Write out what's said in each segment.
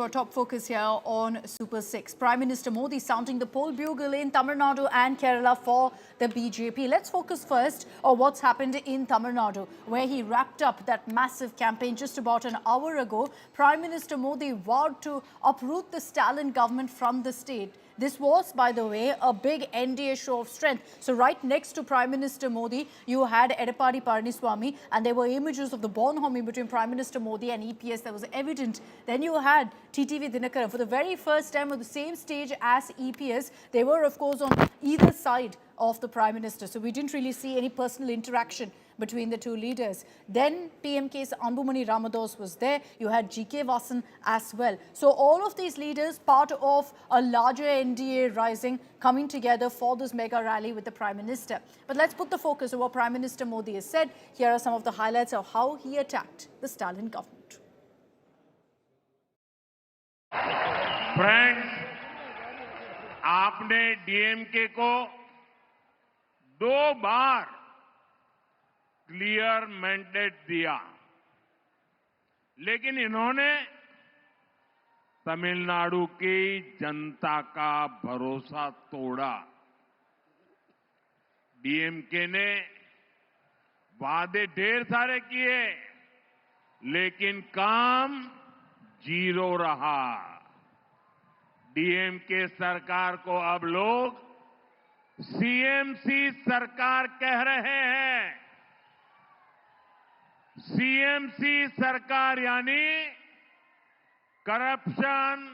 Our top focus here on Super 6. Prime Minister Modi sounding the poll bugle in Tamil Nadu and Kerala for the BJP. Let's focus first on what's happened in Tamil Nadu, where he wrapped up that massive campaign just about an hour ago. Prime Minister Modi vowed to uproot the Stalin government from the state. This was, by the way, a big NDA show of strength. So right next to Prime Minister Modi, you had Edappadi Palaniswamy, and there were images of the bonhomie between Prime Minister Modi and EPS that was evident. Then you had TTV Dhinakaran for the very first time on the same stage as EPS. They were, of course, on either side of the Prime Minister. So we didn't really see any personal interaction between the two leaders. Then PMK's Anbumani Ramados was there. You had GK Vasan as well. So all of these leaders, part of a larger NDA rising, coming together for this mega rally with the Prime Minister. But let's put the focus on what Prime Minister Modi has said. Here are some of the highlights of how he attacked the Stalin government. Friends, आपने DMK को 2 बार clear mandate दिया, लेकिन इन्होंने तमिलनाडु की जनता का भरोसा तोड़ा। DMK ने वादे ढेर सारे किए, लेकिन काम जीरो रहा। डीएमके सरकार को अब लोग सीएमसी सरकार कह रहे हैं। सीएमसी सरकार यानी करप्शन,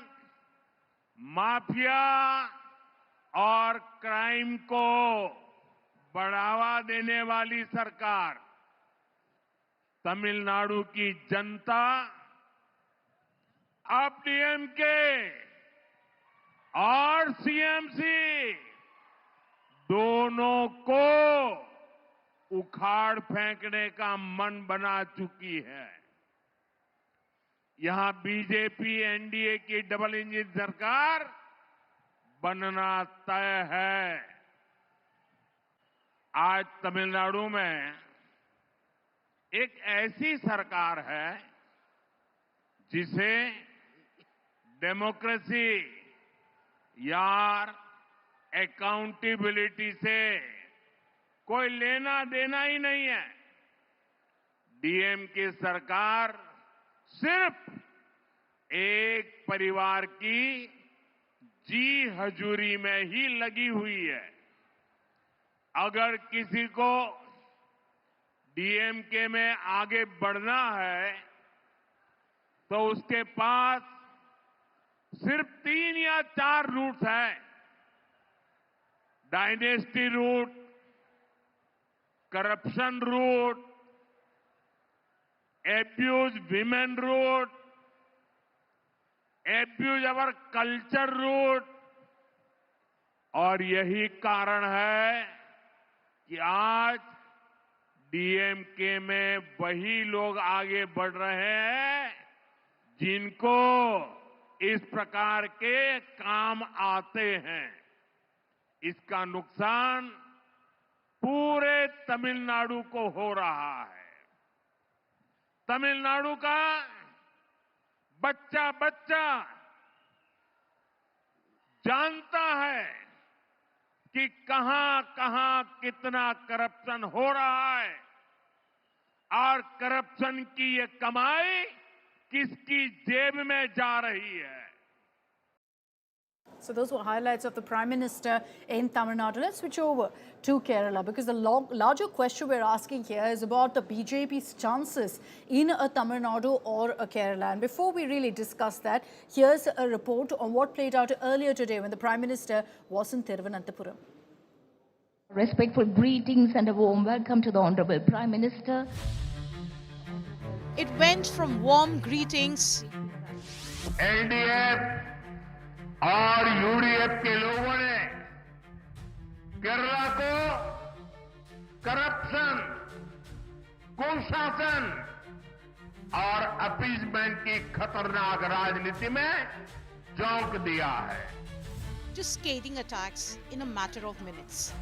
माफिया और क्राइम को बढ़ावा देने वाली सरकार। तमिलनाडु की जनता अब डीएमके और सीएमसी दोनों को उखाड़ फेंकने का मन बना चुकी है। यहां बीजेपी एनडीए की डबल इंजन सरकार बनना तय है। आज तमिलनाडु में एक ऐसी सरकार है जिसे डेमोक्रेसी या अकाउंटेबिलिटी से कोई लेना देना ही नहीं है। डीएमके सरकार सिर्फ एक परिवार की जी हजूरी में ही लगी हुई है। अगर किसी को डीएमके में आगे बढ़ना है तो उसके पास सिर्फ 3 या 4 रूट्स हैं। Dynasty root, corruption root, abuse women root, abuse our culture root. और यही कारण है कि आज डीएमके में वही लोग आगे बढ़ रहे हैं जिनको इस प्रकार के काम आते हैं। इसका नुकसान पूरे तमिलनाडु को हो रहा है। तमिलनाडु का बच्चा बच्चा जानता है कि कहां कहां कितना करप्शन हो रहा है और करप्शन की ये कमाई किसकी जेब में जा रही है। So those were highlights of the Prime Minister in Tamil Nadu. Let's switch over to Kerala, because the larger question we're asking here is about the BJP's chances in a Tamil Nadu or a Kerala. And before we really discuss that, here's a report on what played out earlier today when the Prime Minister was in Thiruvananthapuram. Respectful greetings and a warm welcome to the Honorable Prime Minister. It went from warm greetings LDF और UDF के लोगों ने केरला को corruption, कुशासन और appeasement की खतरनाक राजनीति में झोंक दिया है। to scathing attacks in a matter of minutes.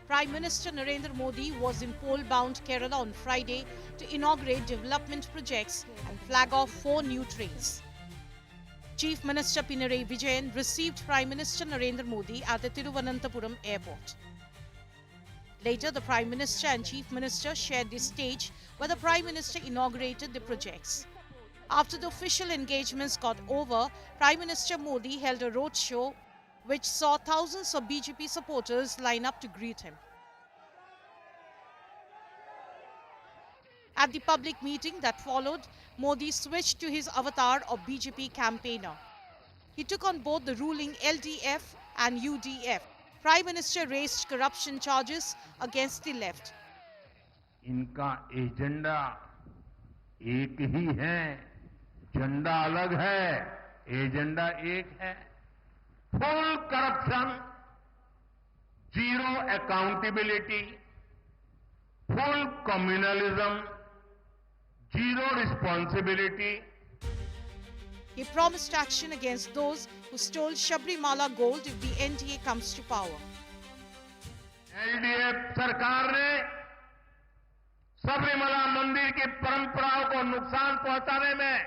Prime Minister Narendra Modi was in pole-bound Kerala on Friday to inaugurate development projects and flag off 4 new trains. Chief Minister Pinarayi Vijayan received Prime Minister Narendra Modi at the Thiruvananthapuram airport. Later, the Prime Minister and Chief Minister shared the stage where the Prime Minister inaugurated the projects. After the official engagements got over, Prime Minister Modi held a roadshow which saw thousands of BJP supporters line up to greet him. At the public meeting that followed, Modi switched to his avatar of BJP campaigner. He took on both the ruling LDF and UDF. Prime Minister raised corruption charges against the left. इनका agenda एक ही है, झंडा अलग है, agenda एक है। Full corruption, zero accountability, full communalism, zero responsibility. He promised action against those who stole Sabrimala gold if the NDA comes to power. LDF सरकार ने सबरीमला मंदिर की परंपराओं को नुकसान पहुंचाने में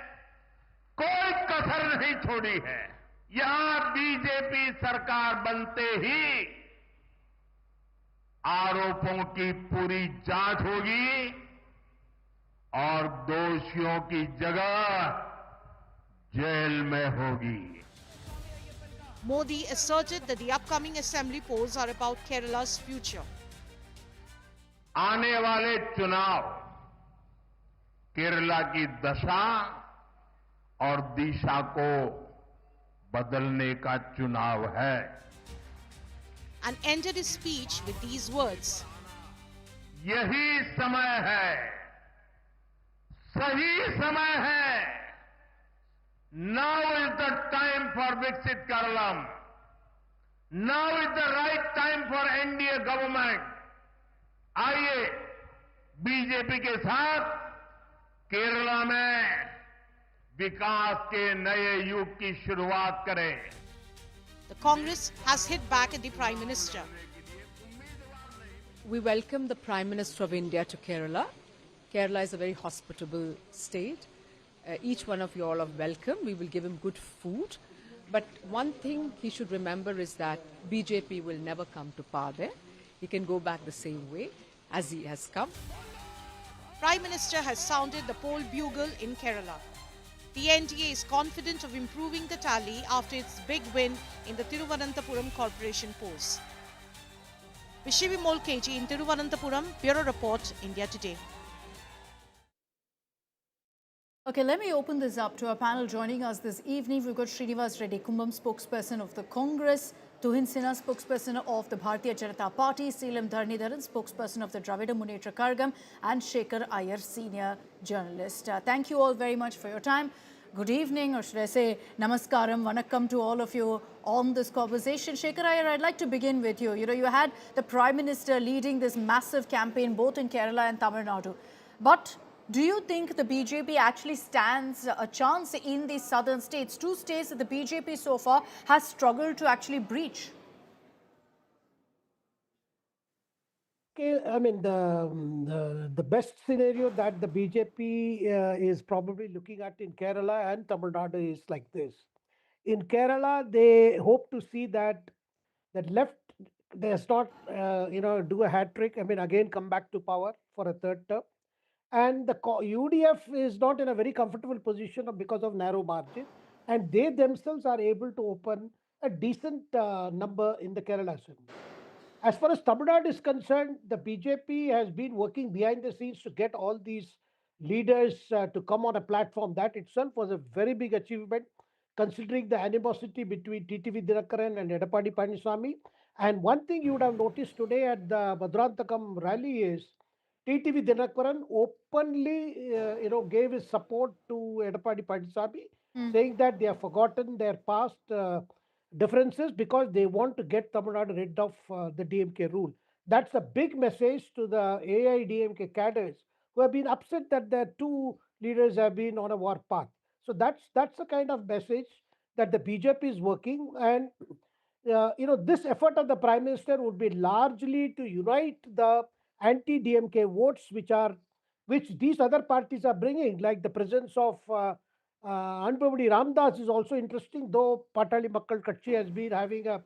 कोई कसर नहीं छोड़ी है। यहां बीजेपी सरकार बनते ही आरोपों की पूरी जांच होगी और दोषियों की जगह जेल में होगी। Modi asserted that the upcoming assembly polls are about Kerala's future. आने वाले चुनाव केरला की दशा और दिशा को बदलने का चुनाव है। And ended his speech with these words. यही समय है, सही समय है। Now is the time for Viksit Kerala. Now is the right time for NDA government. आइए बीजेपी के साथ केरला में विकास के नए युग की शुरुआत करें। The Congress has hit back at the Prime Minister. We welcome the Prime Minister of India to Kerala. Kerala is a very hospitable state. Each one of you all are welcome. We will give him good food. But one thing he should remember is that BJP will never come to power there. He can go back the same way as he has come. Prime Minister has sounded the poll bugle in Kerala. The NDA is confident of improving the tally after its big win in the Thiruvananthapuram Corporation polls. Vishivi Molkeji in Thiruvananthapuram, Bureau Report, India Today. Okay, let me open this up to our panel joining us this evening. We've got Srinivas Reddy Kumbam, spokesperson of the Congress, Tuhin Sinha, spokesperson of the Bharatiya Janata Party, Salem Dharanidharan, spokesperson of the Dravidian Munnetra Kazhagam, and Shekhar Iyer, senior journalist. Thank you all very much for your time. Good evening, or should I say namaskaram, vanakkam to all of you on this conversation. Shekhar Iyer, I'd like to begin with you. You had the Prime Minister leading this massive campaign both in Kerala and Tamil Nadu. But do you think the BJP actually stands a chance in these southern states? Two states that the BJP so far has struggled to actually breach. Okay, I mean, the best scenario that the BJP is probably looking at in Kerala and Tamil Nadu is like this. In Kerala, they hope to see that left does not, do a hat trick. I mean, again, come back to power for a third term. And the UDF is not in a very comfortable position because of narrow margin, and they themselves are able to open a decent number in the Kerala Assembly. As far as Tamil Nadu is concerned, the BJP has been working behind the scenes to get all these leaders to come on a platform. That itself was a very big achievement, considering the animosity between TTV Dhinakaran and Edappadi Palaniswamy. And one thing you would have noticed today at the Madhuranthakam rally is TTV Dhinakaran openly, gave his support to Edappadi Palaniswamy, saying that they have forgotten their past differences because they want to get Tamil Nadu rid of the DMK rule. That's a big message to the AIDMK cadres who have been upset that their two leaders have been on a war path. So that's the kind of message that the BJP is working, and this effort of the Prime Minister would be largely to unite the anti-DMK votes which these other parties are bringing, like the presence of Anbavadi Ramdas is also interesting, though Patali Makkal Katchi has been having a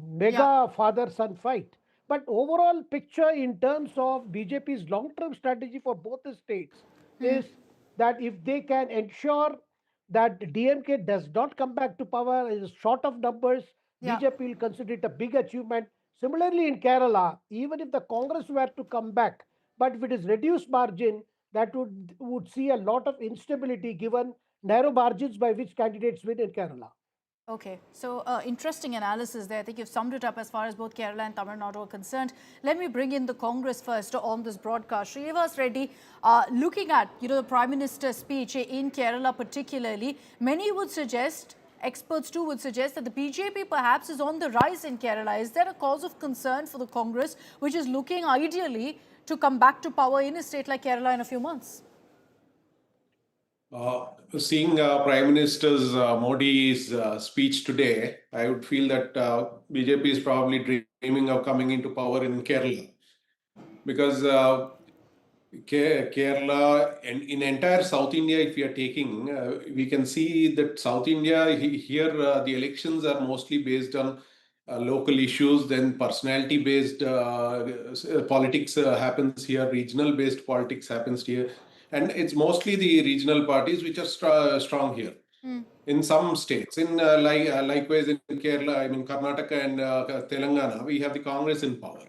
mega father-son fight. But overall picture in terms of BJP's long-term strategy for both the states is that if they can ensure that DMK does not come back to power, is short of numbers, Yeah. BJP will consider it a big achievement. Similarly, in Kerala, even if the Congress were to come back, but if it is reduced margin, that would see a lot of instability given narrow margins by which candidates win in Kerala. Okay, so interesting analysis there. I think you've summed it up as far as both Kerala and Tamil Nadu are concerned. Let me bring in the Congress first on this broadcast. Srinivas Reddy, looking at the Prime Minister's speech in Kerala particularly, many would suggest, experts too would suggest that the BJP perhaps is on the rise in Kerala. Is there a cause of concern for the Congress, which is looking ideally to come back to power in a state like Kerala in a few months? Seeing Prime Minister's Modi's speech today, I would feel that BJP is probably dreaming of coming into power in Kerala, because Kerala and in entire South India, if we are taking, we can see that South India here the elections are mostly based on local issues. Then personality-based politics happens here. Regional-based politics happens here, and it's mostly the regional parties which are strong here. In some states, likewise in Kerala, I mean Karnataka and Telangana, we have the Congress in power.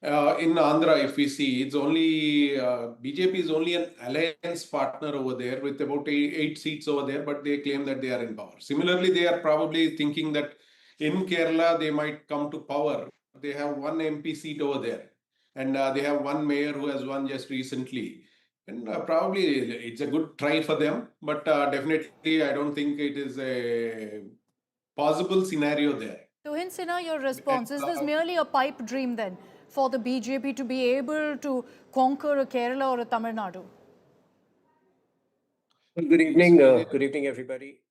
In Andhra, if we see, it's only BJP is only an alliance partner over there with about eight seats over there, but they claim that they are in power. Similarly, they are probably thinking that in Kerala they might come to power. They have one MP seat over there, and they have one mayor who has won just recently. And probably it's a good try for them, but definitely I don't think it is a possible scenario there. Tuhin Sinha, your response, is this merely a pipe dream then for the BJP to be able to conquer a Kerala or a Tamil Nadu? Well, good evening, everybody.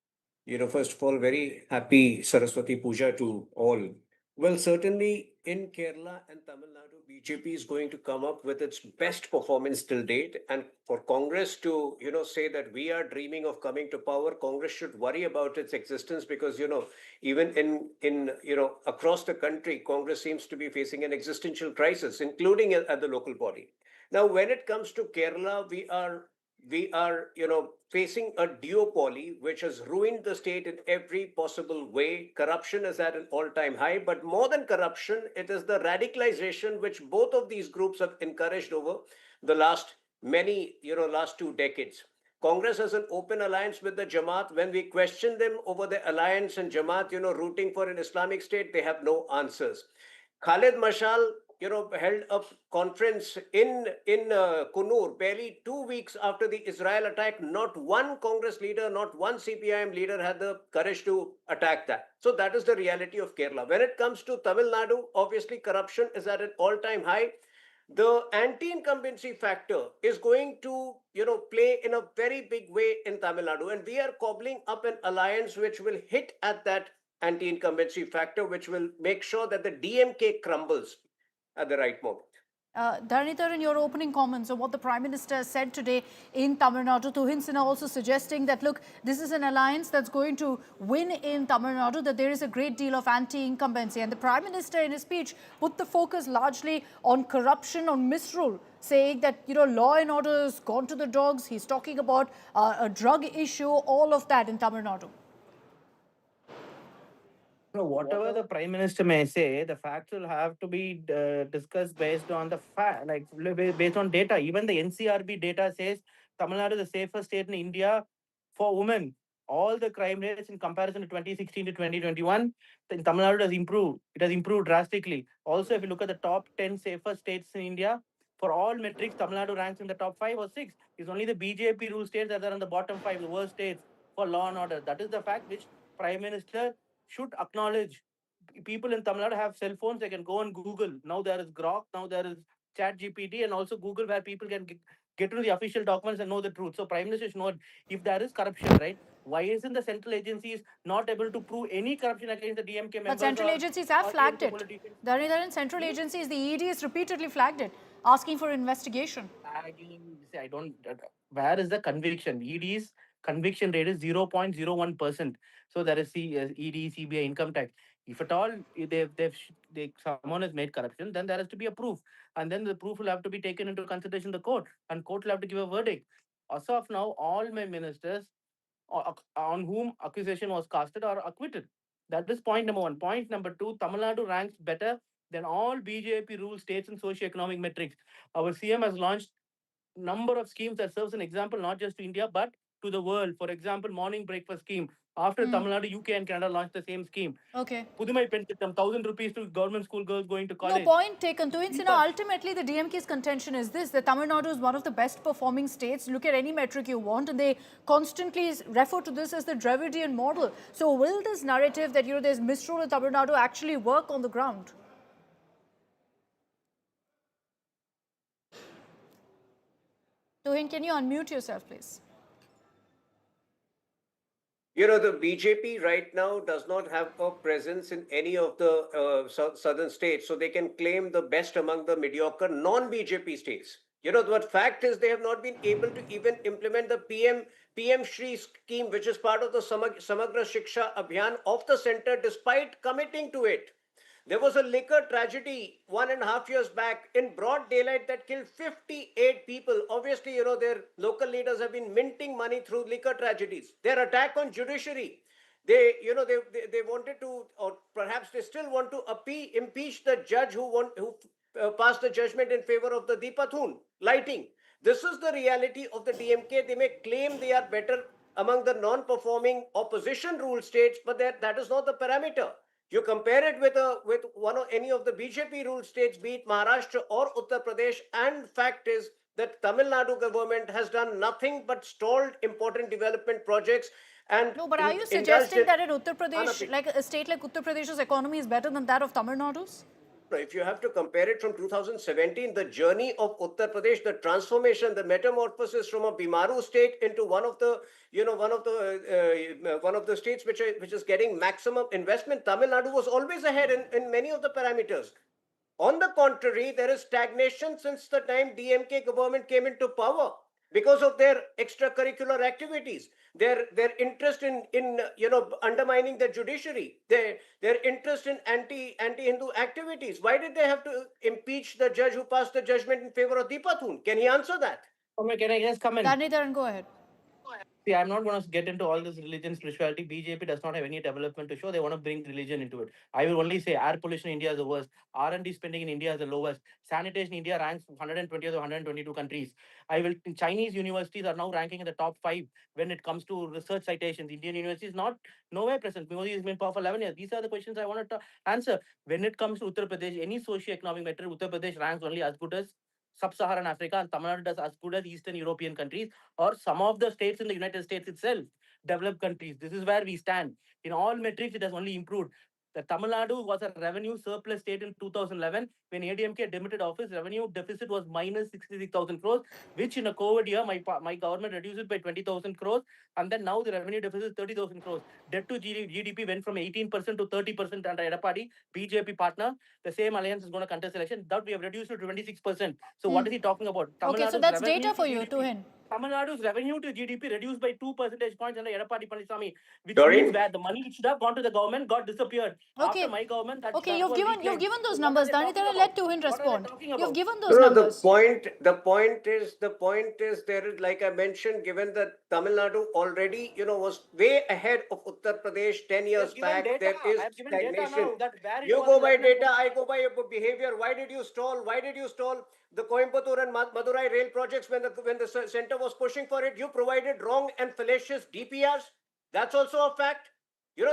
First of all, very happy Saraswati Puja to all. Well, certainly in Kerala and Tamil Nadu, BJP is going to come up with its best performance till date. And for Congress to, say that we are dreaming of coming to power, Congress should worry about its existence because, even in across the country, Congress seems to be facing an existential crisis, including at the local body. Now, when it comes to Kerala, we are facing a duopoly which has ruined the state in every possible way. Corruption is at an all-time high, but more than corruption, it is the radicalization which both of these groups have encouraged over the last 2 decades. Congress has an open alliance with the Jamaat. When we question them over the alliance and Jamaat, rooting for an Islamic state, they have no answers. Khalid Mashal, held a conference in Kunur barely 2 weeks after the Israel attack. Not one Congress leader, not one CPIM leader had the courage to attack that. So that is the reality of Kerala. When it comes to Tamil Nadu, obviously corruption is at an all-time high. The anti-incumbency factor is going to, play in a very big way in Tamil Nadu. And we are cobbling up an alliance which will hit at that anti-incumbency factor, which will make sure that the DMK crumbles at the right moment. Dharanidharan, your opening comments on what the Prime Minister said today in Tamil Nadu. Tuhin Sinha also suggesting that, look, this is an alliance that's going to win in Tamil Nadu, that there is a great deal of anti-incumbency. And the Prime Minister in his speech put the focus largely on corruption, on misrule, saying that, law and order has gone to the dogs. He's talking about a drug issue, all of that in Tamil Nadu. No, whatever the Prime Minister may say, the facts will have to be discussed based on the fact, based on data. Even the NCRB data says Tamil Nadu is the safest state in India for women. All the crime rates in comparison to 2016 to 2021, in Tamil Nadu has improved. It has improved drastically. Also, if you look at the top 10 safest states in India, for all metrics, Tamil Nadu ranks in the top 5 or 6. It's only the BJP rule states that are in the bottom 5, the worst states for law and order. That is the fact which Prime Minister should acknowledge. People in Tamil Nadu have cell phones, they can go on Google. Now there is Grok, now there is Chat GPT, and also Google, where people can get to the official documents and know the truth. So Prime Minister should know if there is corruption, right? Why isn't the central agencies not able to prove any corruption against the DMK members? But central agencies have flagged it. Dharanidharan, central agencies, the ED has repeatedly flagged it, asking for investigation. I don't. Where is the conviction? EDs conviction rate is 0.01%. So there is ED, CBI, income tax. If at all someone has made corruption, then there has to be a proof, and then the proof will have to be taken into consideration in the court, and court will have to give a verdict. As of now, all my ministers on whom accusation was casted are acquitted. That is point number one. Point number two, Tamil Nadu ranks better than all BJP ruled states in socio-economic metrics. Our CM has launched number of schemes that serves an example not just to India but to the world. For example, morning breakfast scheme. After Tamil Nadu, UK and Canada launched the same scheme. Okay. Pudumai pen system, 1,000 rupees to government school girls going to No, college. point taken. Tuhin Sinha, ultimately the DMK's contention is this, that Tamil Nadu is one of the best performing states. Look at any metric you want, and they constantly refer to this as the Dravidian model. So will this narrative that, there's misrule in Tamil Nadu actually work on the ground? Tuhin, can you unmute yourself, please? The BJP right now does not have a presence in any of the southern states, so they can claim the best among the mediocre non-BJP states. The fact is they have not been able to even implement the PM Shri scheme, which is part of the Samagra Shiksha Abhiyan of the center, despite committing to it. There was a liquor tragedy 1.5 years back in broad daylight that killed 58 people. Obviously, their local leaders have been minting money through liquor tragedies. Their attack on judiciary, they wanted to, or perhaps they still want to impeach the judge who passed the judgment in favor of the Deepathun lighting. This is the reality of the DMK. They may claim they are better among the non-performing opposition ruled states, but that is not the parameter. You compare it with one or any of the BJP ruled states, be it Maharashtra or Uttar Pradesh, and fact is that Tamil Nadu government has done nothing but stalled important development projects. And no, but are you suggesting that in Uttar Pradesh, like a state like Uttar Pradesh's economy is better than that of Tamil Nadu's? If you have to compare it from 2017, the journey of Uttar Pradesh, the transformation, the metamorphosis from a Bimaru state into one of the states which is getting maximum investment, Tamil Nadu was always ahead in many of the parameters. On the contrary, there is stagnation since the time DMK government came into power because of their extracurricular activities, their interest in undermining the judiciary, their interest in anti-Hindu activities. Why did they have to impeach the judge who passed the judgment in favor of Deepathun? Can he answer that? Can I just come in? Dharanidharan, go ahead. See, I'm not going to get into all this religion, spirituality. BJP does not have any development to show. They want to bring religion into it. I will only say air pollution in India is the worst. R&D spending in India is the lowest. Sanitation in India ranks 120th or 122 countries. Chinese universities are now ranking in the top 5 when it comes to research citations. Indian universities not nowhere present. Modi has been power for 11 years. These are the questions I wanted to answer. When it comes to Uttar Pradesh, any socio-economic metric, Uttar Pradesh ranks only as good as Sub-Saharan Africa, and Tamil Nadu does as good as Eastern European countries or some of the states in the United States itself, developed countries. This is where we stand. In all metrics, it has only improved. The Tamil Nadu was a revenue surplus state in 2011 when ADMK demitted office. Revenue deficit was minus 66,000 crores, which in a COVID year, my government reduced it by 20,000 crores. And then now the revenue deficit is 30,000 crores. Debt to GDP went from 18% to 30% under Edapadi, BJP partner. The same alliance is going to contest election. That we have reduced to 26%. So what is he talking about? Okay, so that's data for you, Tuhin. Tamil Nadu's revenue to GDP reduced by 2 percentage points under Edapadi Palaniswamy, which means where the money which should have gone to the government got disappeared. Okay. After my government, that you've given those numbers, Dharanidharan. Let Tuhin respond. You've given those No, numbers. the point is there is, like I mentioned, given that Tamil Nadu already was way ahead of Uttar Pradesh 10 years back. There is stagnation. You go by data, I go by behavior. Why did you stall? The Coimbatore and Madurai rail projects when the center was pushing for it? You provided wrong and fallacious DPRs. That's also a fact. We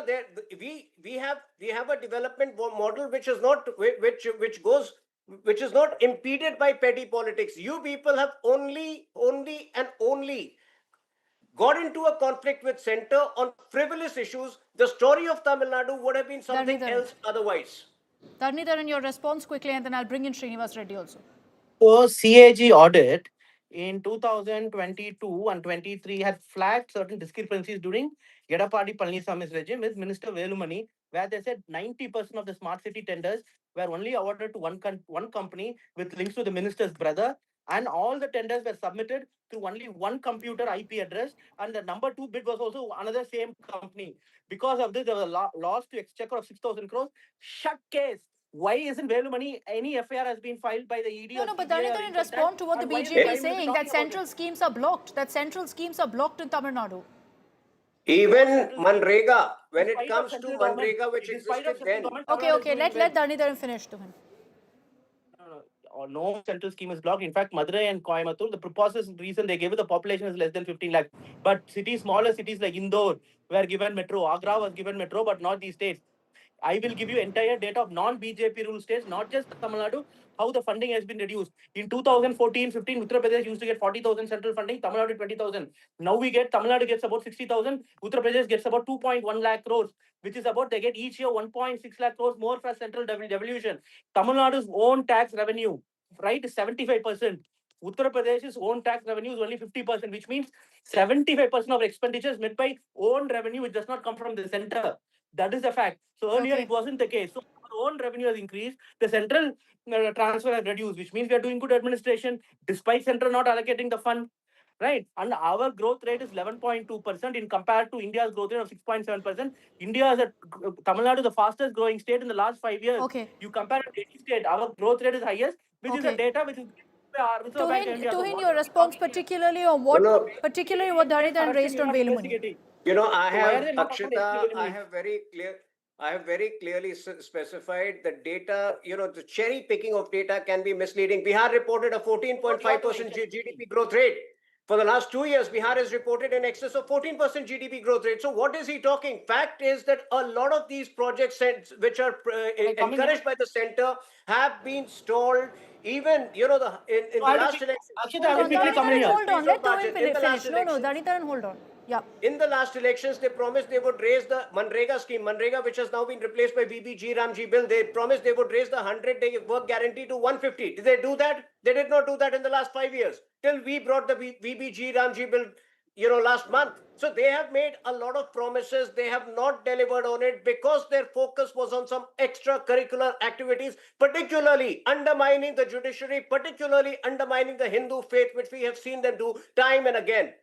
have a development model which is not impeded by petty politics. You people have only got into a conflict with center on frivolous issues. The story of Tamil Nadu would have been something else otherwise. Dharanidharan, your response quickly, and then I'll bring in Srinivas Reddy also. So CAG audit in 2022 and 23 had flagged certain discrepancies during Edapadi Palaniswamy's regime with Minister Velumani, where they said 90% of the smart city tenders were only awarded to one company with links to the minister's brother, And all the tenders were submitted through only one computer IP address, and the number 2 bid was also another same company. Because of this, there was a loss to exchequer of 6,000 crores. Shut case. Why isn't value money? Any FIR has been filed by the ED No, or no, but CBI or Dharanidharan, income tax, respond to what the and why is BJP Prime is Minister saying, talking that about central it? schemes are blocked. That central schemes are blocked in Tamil Nadu. Even Manrega, when it Despite of comes to central government, Manrega, which despite of existed central then, government, Tamil Okay, Nadu is okay, doing let well. Dharanidharan finish, Tuhin. No central scheme is blocked. In fact, Madurai and Coimbatore, the proposed reason they gave it, the population is less than 15 lakhs. But cities, smaller cities like Indore were given metro. Agra was given metro, but not these states. I will give you entire data of non-BJP rule states, not just Tamil Nadu, how the funding has been reduced. In 2014-15, Uttar Pradesh used to get 40,000 central funding, Tamil Nadu 20,000. Now Tamil Nadu gets about 60,000, Uttar Pradesh gets about 2.1 lakh crores, which is about, they get each year 1.6 lakh crores more for central devolution. Tamil Nadu's own tax revenue, right, is 75%. Uttar Pradesh's own tax revenue is only 50%, which means 75% of expenditure is met by own revenue, which does not come from the center. That is the fact. So earlier Okay. it wasn't the case. So our own revenue has increased. The central transfer has reduced, which means we are doing good administration despite central not allocating the fund. Right. And our growth rate is 11.2% in compared to India's growth rate of 6.7%. India is Tamil Nadu, the fastest growing state in the last 5 years. Okay. You compare it to any state, our growth rate is highest, which is the Okay. data which is Reserve Bank of India. So Tuhin, what your are we response talking here? particularly on no, what, no, particularly what Dharanidharan Corruption raised you're on not value money? investigating. I So why are have, they not talking about Akshita, SC I money? have very clearly specified the data, the cherry picking of data can be misleading. Bihar reported a 14.5% GDP growth rate. For the last 2 years, Bihar has reported in excess of 14% GDP growth rate. So what is he talking? Fact is that a lot of these projects which are encouraged by the center have been stalled. Even, in the last election. Akshita, Hold I will on, quickly come in Dharanidharan, here. hold on. Let Tuhin In the last finish. No, elections, Dharanidharan, hold on. Yeah. in the last elections, they promised they would raise the Manrega scheme, which has now been replaced by VBG Ramji bill. They promised they would raise the 100-day work guarantee to 150. Did they do that? They did not do that in the last 5 years. Till we brought the VBG Ramji bill, last month. So they have made a lot of promises. They have not delivered on it because their focus was on some extracurricular activities, particularly undermining the judiciary, particularly undermining the Hindu faith, which we have seen them do time and again.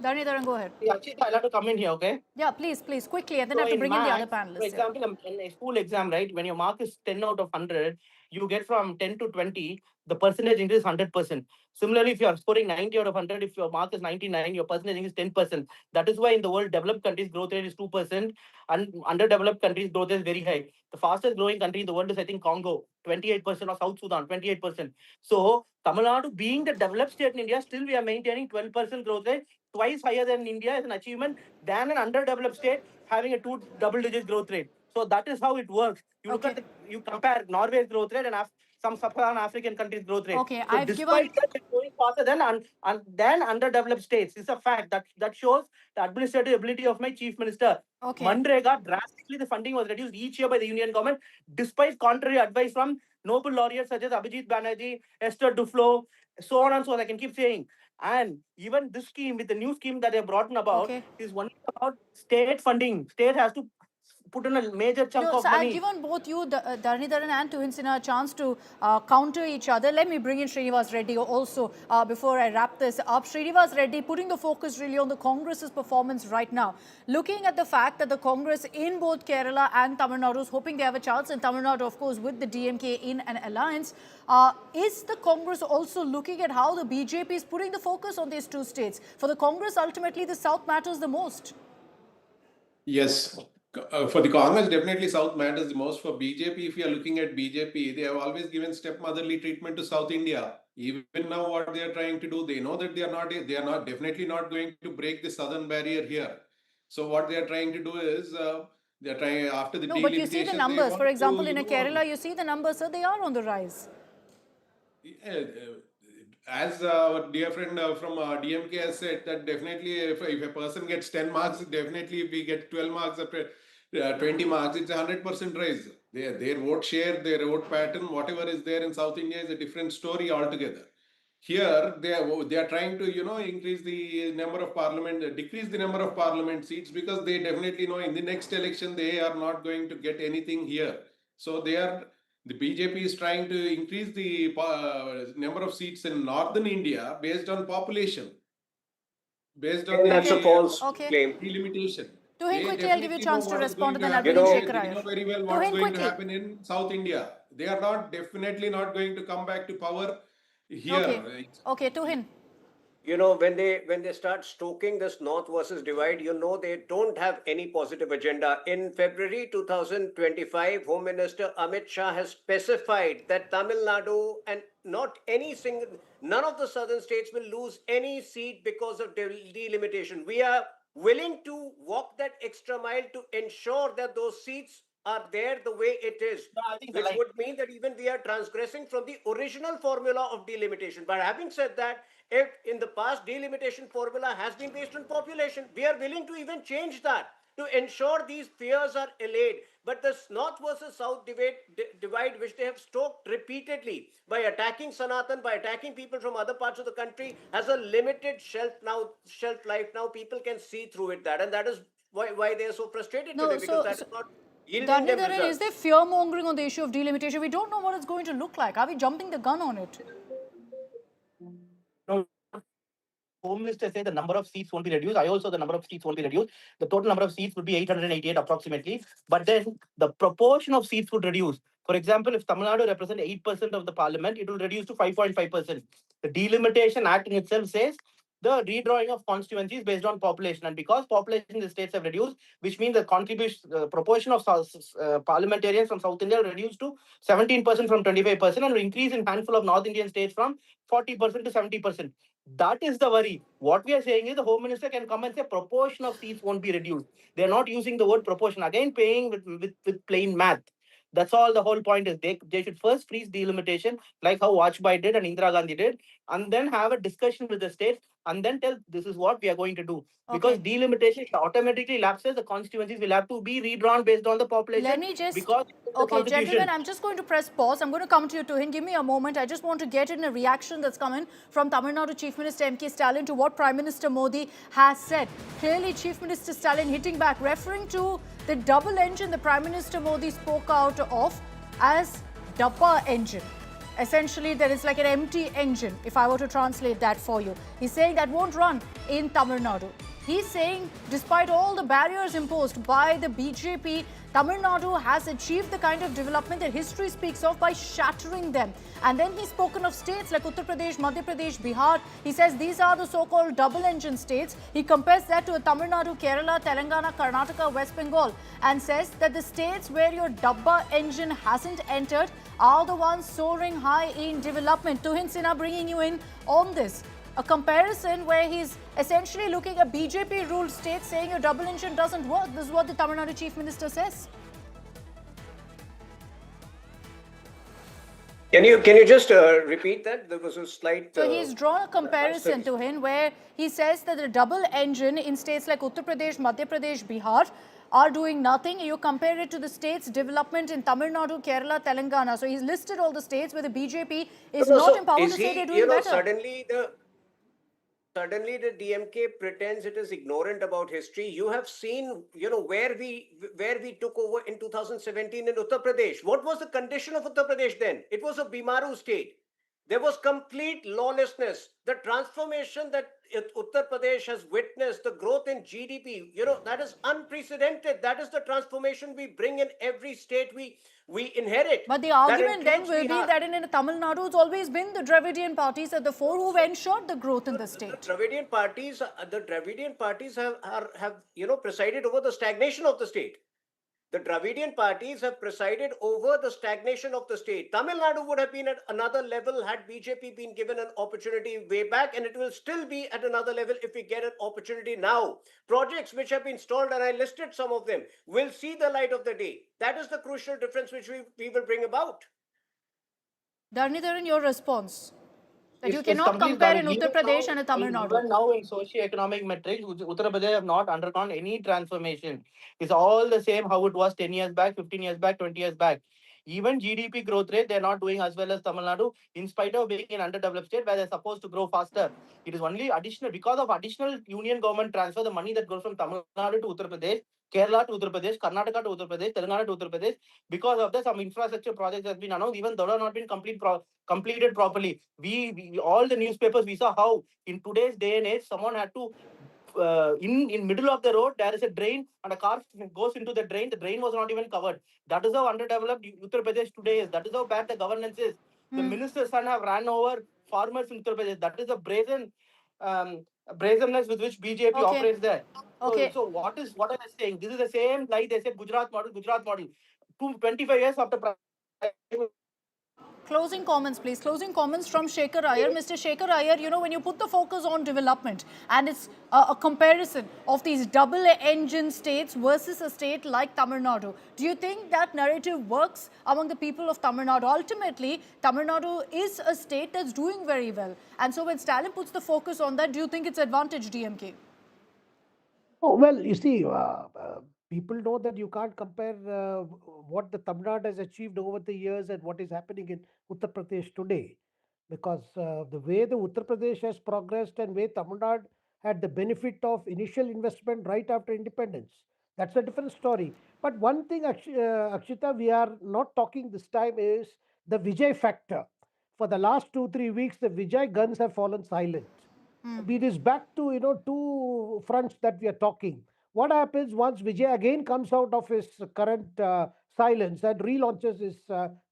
Dharanidharan, go ahead. Akshita, I'll have to come in here, okay? Yeah, please, quickly, and then So I have to in bring in the other maths, panelists. for example, in a school exam, right, when your mark is 10 out of 100, you get from 10 to 20, the percentage increase 100%. Similarly, if you are scoring 90 out of 100, if your mark is 99, your percentage increase 10%. That is why in the world, developed countries growth rate is 2%, and underdeveloped countries growth rate is very high. The fastest growing country in the world is, I think, Congo, 28%, or South Sudan, 28%. So Tamil Nadu, being the developed state in India, still we are maintaining 12% growth rate, twice higher than India as an achievement than an underdeveloped state having a double-digit growth rate. So that is how it works. You look at you compare Norway's growth rate and some sub-Saharan African countries' growth rate. Okay, So I've despite given. that, it's going faster than underdeveloped states. It's a fact that shows the administrative ability of my chief minister. Okay. Manrega, drastically the funding was reduced each year by the union government, despite contrary advice from Nobel laureates such as Abhijit Banerjee, Esther Duflo, so on and so on. I can keep saying. And even this scheme, with the new scheme that they brought in about, is only about state funding. State has to put in a major chunk of So money. I've given both you, Dharanidharan and Tuhin Sinha, a chance to counter each other. Let me bring in Srinivas Reddy also before I wrap this up. Srinivas Reddy, putting the focus really on the Congress's performance right now. Looking at the fact that the Congress in both Kerala and Tamil Nadu is hoping they have a chance, and Tamil Nadu, of course, with the DMK in an alliance. Is the Congress also looking at how the BJP is putting the focus on these two states? For the Congress, ultimately, the South matters the most. Yes. For the Congress, definitely South matters the most. For BJP, if you are looking at BJP, they have always given stepmotherly treatment to South India. Even now, what they are trying to do, they know that they are not definitely not going to break the southern barrier here. So what they are trying to do is they are trying after the delimitation. No, but you see the numbers. For example, in Kerala, you see the numbers, sir, they are on the rise. As our dear friend from DMK has said, that definitely if a person gets 10 marks, definitely if we get 12 marks after 20 marks, it's 100% rise. Their vote share, their vote pattern, whatever is there in South India is a different story altogether. Here, they are trying to, increase the number of parliament, decrease the number of parliament seats, because they definitely know in the next election, they are not going to get anything here. So they are The BJP is trying to increase the number of seats in northern India based on population, based on And that's a the false Okay. claim. delimitation. Tuhin, They quickly, I'll give you a definitely know chance to what is respond, going and to then I'll happen. bring in know, Shekhar They Iyer. know very well what's Tuhin, going to quickly. happen in South India. They are not definitely not going to come back to power here. Okay. Okay, Tuhin. When they start stoking this north versus divide, they don't have any positive agenda. In February 2025, Home Minister Amit Shah has specified that Tamil Nadu and none of the southern states will lose any seat because of delimitation. We are willing to walk that extra mile to ensure that those seats are there the way it is, which would mean that even we are transgressing from the original formula of delimitation. But having said that, if in the past delimitation formula has been based on population, we are willing to even change that to ensure these fears are allayed. But this north versus south divide, which they have stoked repeatedly by attacking Sanatan, by attacking people from other parts of the country, has a limited shelf life. Now people can see through it, and that is why they are so frustrated today, because that is not yielding them Dharanidharan, results. is there fear mongering on the issue of delimitation? We don't know what it's going to look like. Are we jumping the gun on it? No, Home Minister said the number of seats won't be reduced. I also the number of seats won't be reduced. The total number of seats would be 888 approximately. But then the proportion of seats would reduce. For example, if Tamil Nadu represents 8% of the parliament, it will reduce to 5.5%. The Delimitation Act in itself says the redrawing of constituencies based on population. And because population in the states have reduced, which means the contribution proportion of parliamentarians from South India will reduce to 17% from 25% and will increase in handful of North Indian states from 40% to 70%. That is the worry. What we are saying is the Home Minister can come and say proportion of seats won't be reduced. They are not using the word proportion. Again, paying with plain math. That's all the whole point is. They should first freeze delimitation, like how Vajpayee did and Indira Gandhi did, and then have a discussion with the states, and then tell this is what we are going to do. Because delimitation automatically lapses, the constituencies will have to be redrawn based on the population. Let me just... Because Okay, gentlemen, I'm just going to press pause. I'm going to come to you, Tuhin. Give me a moment. I just want to get in a reaction that's coming from Tamil Nadu Chief Minister M.K. Stalin to what Prime Minister Modi has said. Clearly, Chief Minister Stalin hitting back, referring to the double engine the Prime Minister Modi spoke out of as Dabba engine. Essentially, there is like an empty engine, if I were to translate that for you. He's saying that won't run in Tamil Nadu. He's saying, despite all the barriers imposed by the BJP, Tamil Nadu has achieved the kind of development that history speaks of by shattering them. And then he's spoken of states like Uttar Pradesh, Madhya Pradesh, Bihar. He says these are the so-called double-engine states. He compares that to Tamil Nadu, Kerala, Telangana, Karnataka, West Bengal, and says that the states where your Dabba engine hasn't entered are the ones soaring high in development. Tuhin Sinha bringing you in on this. A comparison where he's essentially looking at BJP-ruled states saying your double engine doesn't work. This is what the Tamil Nadu Chief Minister says. Can you just repeat that? There was a slight... So he's drawn a comparison to him where he says that the double engine in states like Uttar Pradesh, Madhya Pradesh, Bihar are doing nothing. You compare it to the states' development in Tamil Nadu, Kerala, Telangana. So he's listed all the states where the BJP is not empowered to say they're doing better. Suddenly the DMK pretends it is ignorant about history. You have seen, where we took over in 2017 in Uttar Pradesh. What was the condition of Uttar Pradesh then? It was a Bimaru state. There was complete lawlessness. The transformation that Uttar Pradesh has witnessed, the growth in GDP, that is unprecedented. That is the transformation we bring in every state we inherit. But the argument then will be that in Tamil Nadu, it's always been the Dravidian parties at the fore who've ensured the growth in the state. The Dravidian parties have presided over the stagnation of the state. The Dravidian parties have presided over the stagnation of the state. Tamil Nadu would have been at another level had BJP been given an opportunity way back, and it will still be at another level if we get an opportunity now. Projects which have been stalled, and I listed some of them, will see the light of the day. That is the crucial difference which we will bring about. Dharanidharan, your response? That you cannot compare in Uttar Pradesh and Tamil Nadu. Even now in socio-economic metrics, Uttar Pradesh have not undergone any transformation. It's all the same how it was 10 years back, 15 years back, 20 years back. Even GDP growth rate, they're not doing as well as Tamil Nadu, in spite of being an underdeveloped state where they're supposed to grow faster. It is only additional, because of additional union government transfer, the money that goes from Tamil Nadu to Uttar Pradesh, Kerala to Uttar Pradesh, Karnataka to Uttar Pradesh, Telangana to Uttar Pradesh. Because of this, some infrastructure projects has been announced, even though they have not been completed properly. We all the newspapers, we saw how in today's day and age, someone had to in middle of the road there is a drain and a car goes into the drain was not even covered. That is how underdeveloped Uttar Pradesh today is. That is how bad the governance is. The minister's son have ran over farmers in Uttar Pradesh. That is the brazenness with which BJP operates there. So what are they saying? This is the same lie they say Gujarat model. 25 years after Closing comments, please. Closing comments from Shekhar Iyer. Mr. Shekhar Iyer, you know, when you put the focus on development and it's a comparison of these double-engine states versus a state like Tamil Nadu, do you think that narrative works among the people of Tamil Nadu? Ultimately, Tamil Nadu is a state that's doing very well. And so when Stalin puts the focus on that, do you think it's advantage DMK? Oh, well, you see, people know that you can't compare what the Tamil Nadu has achieved over the years and what is happening in Uttar Pradesh today. Because the way the Uttar Pradesh has progressed and way Tamil Nadu had the benefit of initial investment right after independence, that's a different story. But one thing, Akshita, we are not talking this time is the Vijay factor. For the last 2-3 weeks, the Vijay guns have fallen silent. It is back to, two fronts that we are talking. What happens once Vijay again comes out of his current silence and relaunches his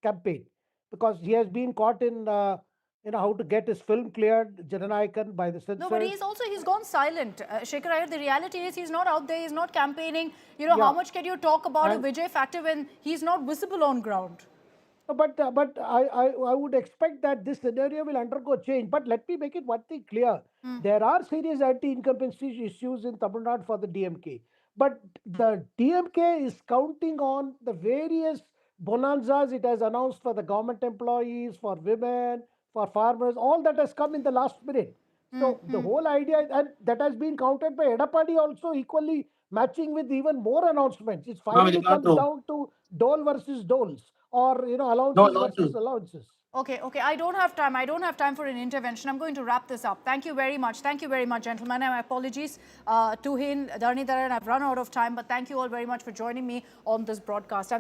campaign? Because he has been caught in, how to get his film cleared, Jananayakan, by the censors. No, but he's gone silent. Shekhar Iyer, the reality is he's not out there, he's not campaigning. How much can you talk about a Vijay factor when he's not visible on ground? But I would expect that this scenario will undergo change. But let me make it one thing clear. There are serious anti-incumbency issues in Tamil Nadu for the DMK. But the DMK is counting on the various bonanzas it has announced for the government employees, for women, for farmers. All that has come in the last minute. So the whole idea, and that has been counted by Edapadi also equally matching with even more announcements. It finally comes down to dole versus doles, or allowances versus allowances. Okay. I don't have time. I don't have time for an intervention. I'm going to wrap this up. Thank you very much. Thank you very much, gentlemen. And my apologies, Tuhin, Dharanidharan, I've run out of time, but thank you all very much for joining me on this broadcast.